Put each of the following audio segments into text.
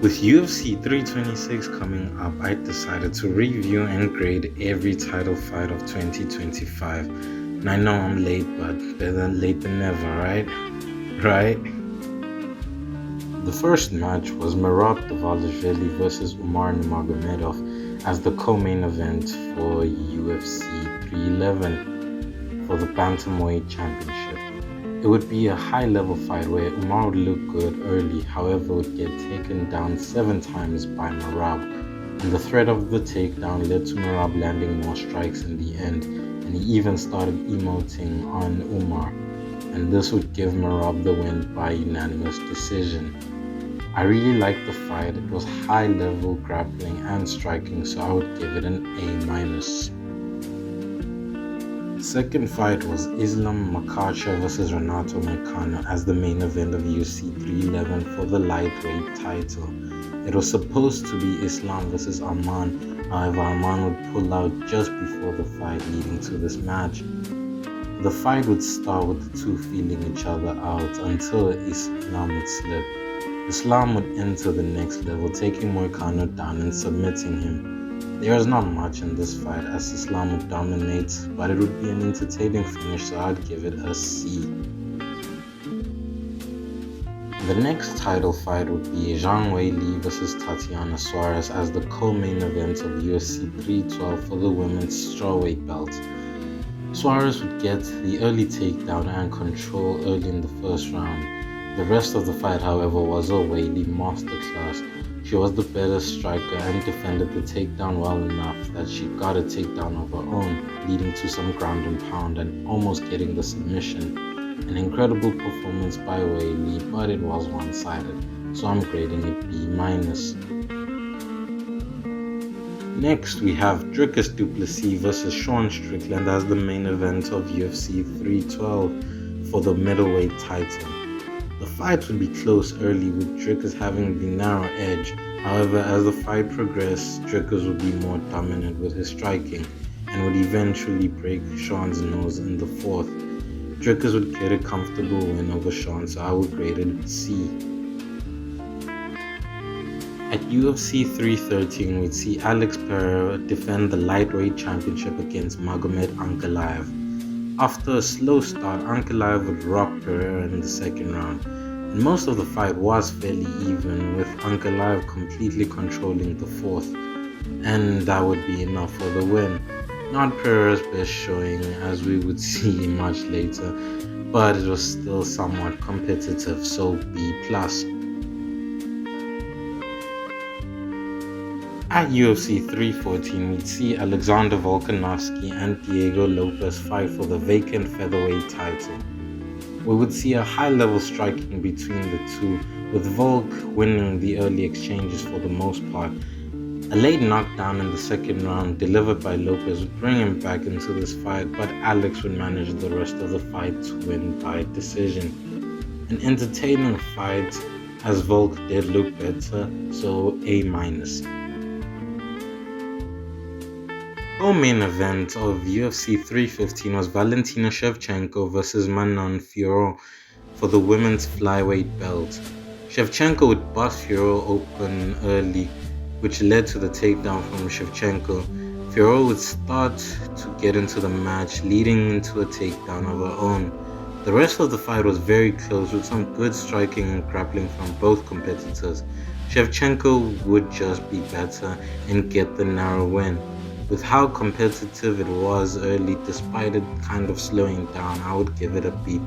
With UFC 326 coming up, I decided to review and grade every title fight of 2025. And I know I'm late, but better late than never, right? Right? The first match was Merab Dvalishvili versus Umar Nurmagomedov as the co-main event for UFC 311 for the Bantamweight Championship. It would be a high-level fight where Umar would look good early, however would get taken down 7 times by Merab, and the threat of the takedown led to Merab landing more strikes in the end, and he even started emoting on Umar, and this would give Merab the win by unanimous decision. I really liked the fight. It was high-level grappling and striking, so I would give it an A-. Second fight was Islam Makhachev versus Renato Moicano as the main event of UFC 311 for the lightweight title. It was supposed to be Islam versus Arman, however Arman would pull out just before the fight, leading to this match. The fight would start with the two feeling each other out until Islam would slip. Islam would enter the next level, taking Moicano down and submitting him. There is not much in this fight as Islam would dominate, but it would be an entertaining finish, so I'd give it a C. The next title fight would be Zhang Weili versus Tatiana Suarez as the co-main event of UFC 312 for the women's strawweight belt. Suarez would get the early takedown and control early in the first round. The rest of the fight, however, was a Weili masterclass. She was the better striker and defended the takedown well enough that she got a takedown of her own, leading to some ground and pound and almost getting the submission. An incredible performance by Weili, but it was one-sided, so I'm grading it B-. Next, we have Dricus du Plessis versus Sean Strickland as the main event of UFC 312 for the middleweight title. The fight would be close early, with Dricus having the narrow edge. However, as the fight progressed, Dricus would be more dominant with his striking and would eventually break Sean's nose in the fourth. Dricus would get a comfortable win over Sean, so I would grade it C. At UFC 313, we'd see Alex Pereira defend the lightweight championship against Magomed Ankalaev. After a slow start, Ankalaev would rock Pereira in the second round, and most of the fight was fairly even, with Ankalaev completely controlling the fourth, and that would be enough for the win. Not Pereira's best showing, as we would see much later, but it was still somewhat competitive, so B+. At UFC 314, we'd see Alexander Volkanovski and Diego Lopez fight for the vacant featherweight title. We would see a high-level striking between the two, with Volk winning the early exchanges for the most part. A late knockdown in the second round delivered by Lopez would bring him back into this fight, but Alex would manage the rest of the fight to win by decision. An entertaining fight, as Volk did look better, so A-. Co-main event of UFC 315 was Valentina Shevchenko versus Manon Fiorot for the women's flyweight belt. Shevchenko would bust Fiorot open early, which led to the takedown from Shevchenko. Fiorot would start to get into the match, leading into a takedown of her own. The rest of the fight was very close, with some good striking and grappling from both competitors. Shevchenko would just be better and get the narrow win. With how competitive it was early, despite it kind of slowing down, I would give it a B+.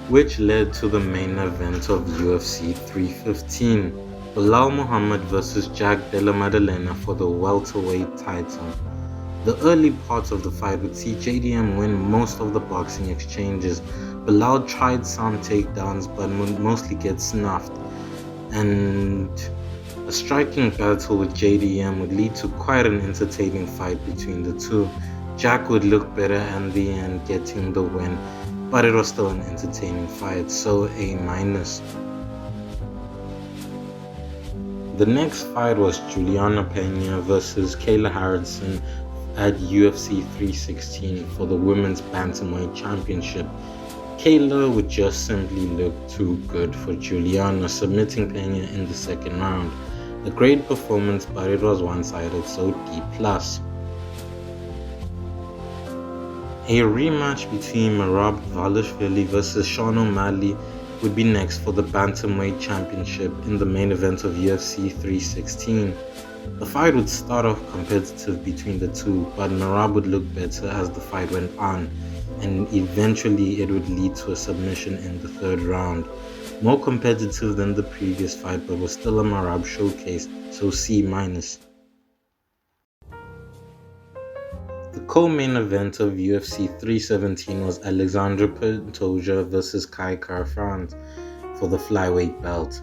Which led to the main event of UFC 315, Belal Muhammad versus Jack Della Maddalena for the welterweight title. The early parts of the fight would see JDM win most of the boxing exchanges. Belal tried some takedowns but would mostly get snuffed, and a striking battle with JDM would lead to quite an entertaining fight between the two. Jack would look better in the end, getting the win, but it was still an entertaining fight, so A-. The next fight was Juliana Pena versus Kayla Harrison at UFC 316 for the Women's Bantamweight Championship. Kayla would just simply look too good for Juliana, submitting Pena in the second round. A great performance, but it was one-sided, so D+. A rematch between Merab Dvalishvili versus Sean O'Malley would be next for the Bantamweight Championship in the main event of UFC 316. The fight would start off competitive between the two, but Merab would look better as the fight went on, and eventually it would lead to a submission in the third round. More competitive than the previous fight, but was still a Merab showcase, so C-. The co-main event of UFC 317 was Alexandre Pantoja versus Kai Kara-France for the flyweight belt.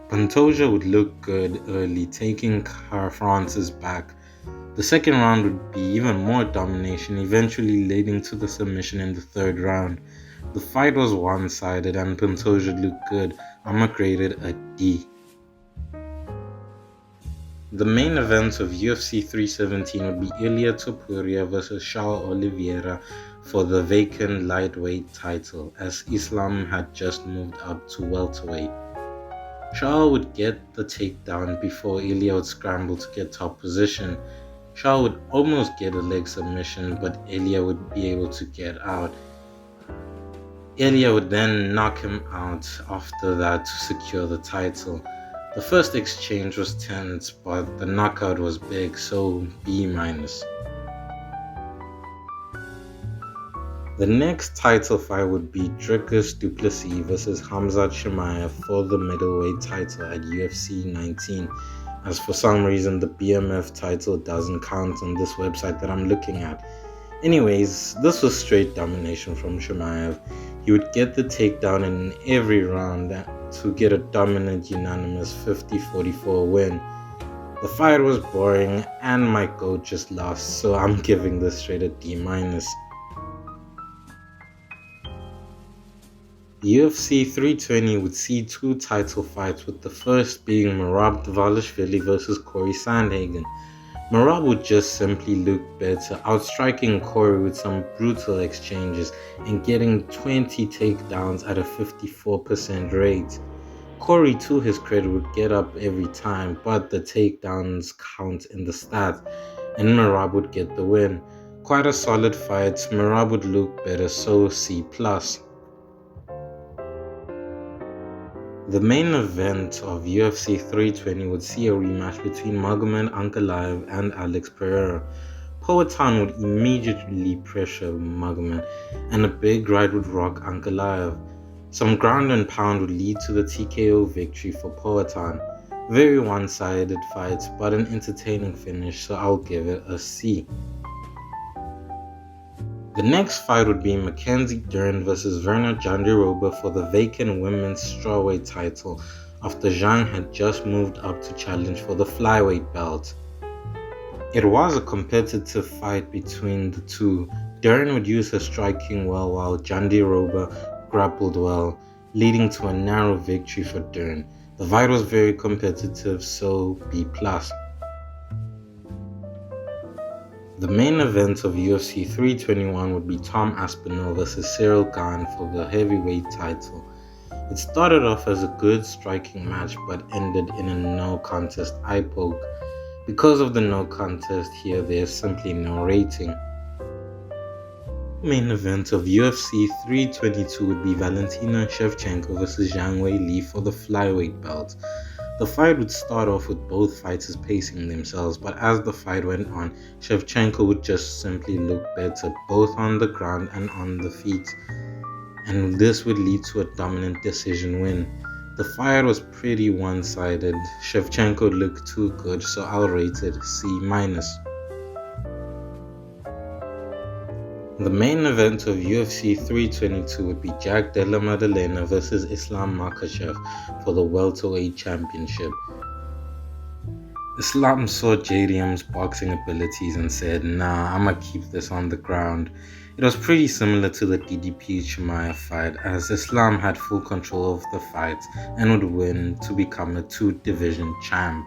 Pantoja would look good early, taking Kara-France's back. The second round would be even more domination, eventually leading to the submission in the third round. The fight was one-sided and Pantoja looked good. I'ma grade it a D. The main event of UFC 317 would be Ilia Topuria versus Shaul Oliveira for the vacant lightweight title, as Islam had just moved up to welterweight. Shaul would get the takedown before Ilia would scramble to get top position. Shaul would almost get a leg submission, but Ilia would be able to get out. Ilia would then knock him out after that to secure the title. The first exchange was tense, but the knockout was big, so B-. The next title fight would be Dricus du Plessis versus Khamzat Chimaev for the middleweight title at UFC 19, as for some reason the BMF title doesn't count on this website that I'm looking at. Anyways, this was straight domination from Chimaev. He would get the takedown in every round to get a dominant unanimous 50-44 win. The fight was boring and my GOAT just lost, so I'm giving this straight a D-. UFC 320 would see two title fights, with the first being Merab Dvalishvili versus Corey Sandhagen. Merab would just simply look better, outstriking Corey with some brutal exchanges and getting 20 takedowns at a 54% rate. Corey, to his credit, would get up every time, but the takedowns count in the stats, and Merab would get the win. Quite a solid fight. Merab would look better, so C+. The main event of UFC 320 would see a rematch between Magomed Ankalaev and Alex Pereira. Poatan would immediately pressure Magomed, and a big right would rock Ankalaev. Some ground and pound would lead to the TKO victory for Poatan. Very one-sided fight, but an entertaining finish, so I'll give it a C. The next fight would be Mackenzie Dern versus Verna Jandiroba for the vacant women's strawweight title, after Zhang had just moved up to challenge for the flyweight belt. It was a competitive fight between the two. Dern would use her striking well while Jandiroba grappled well, leading to a narrow victory for Dern. The fight was very competitive, so B+. The main event of UFC 321 would be Tom Aspinall versus Cyril Gane for the heavyweight title. It started off as a good striking match but ended in a no contest eye poke. Because of the no contest here, there's simply no rating. The main event of UFC 322 would be Valentina Shevchenko versus Zhang Weili for the flyweight belt. The fight would start off with both fighters pacing themselves, but as the fight went on, Shevchenko would just simply look better both on the ground and on the feet, and this would lead to a dominant decision win. The fight was pretty one-sided. Shevchenko looked too good, so I'll rate it C-. The main event of UFC 322 would be Jack Della Maddalena versus Islam Makhachev for the welterweight championship. Islam saw JDM's boxing abilities and said, nah, I'ma keep this on the ground. It was pretty similar to the DDP Chimaev fight, as Islam had full control of the fight and would win to become a 2-division champ.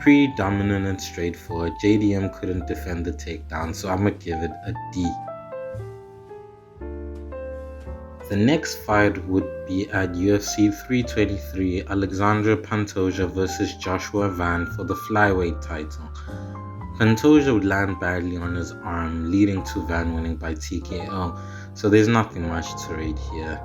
Pretty dominant and straightforward. JDM couldn't defend the takedown, so I'ma give it a D. The next fight would be at UFC 323, Alexandre Pantoja versus Joshua Van for the flyweight title. Pantoja would land badly on his arm, leading to Van winning by TKO, so there's nothing much to rate here.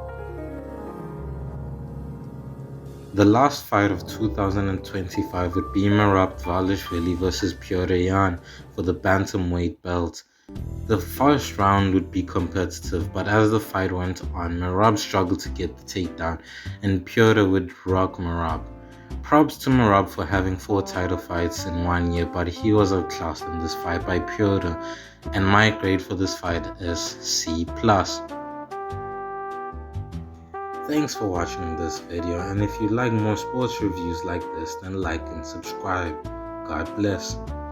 The last fight of 2025 would be Merab Dvalishvili versus Petr Yan for the bantamweight belt. The first round would be competitive, but as the fight went on, Merab struggled to get the takedown, and Petr would rock Merab. Props to Merab for having 4 title fights in 1 year, but he was outclassed in this fight by Petr, and my grade for this fight is C+. Thanks for watching this video, and if you like more sports reviews like this, then like and subscribe. God bless.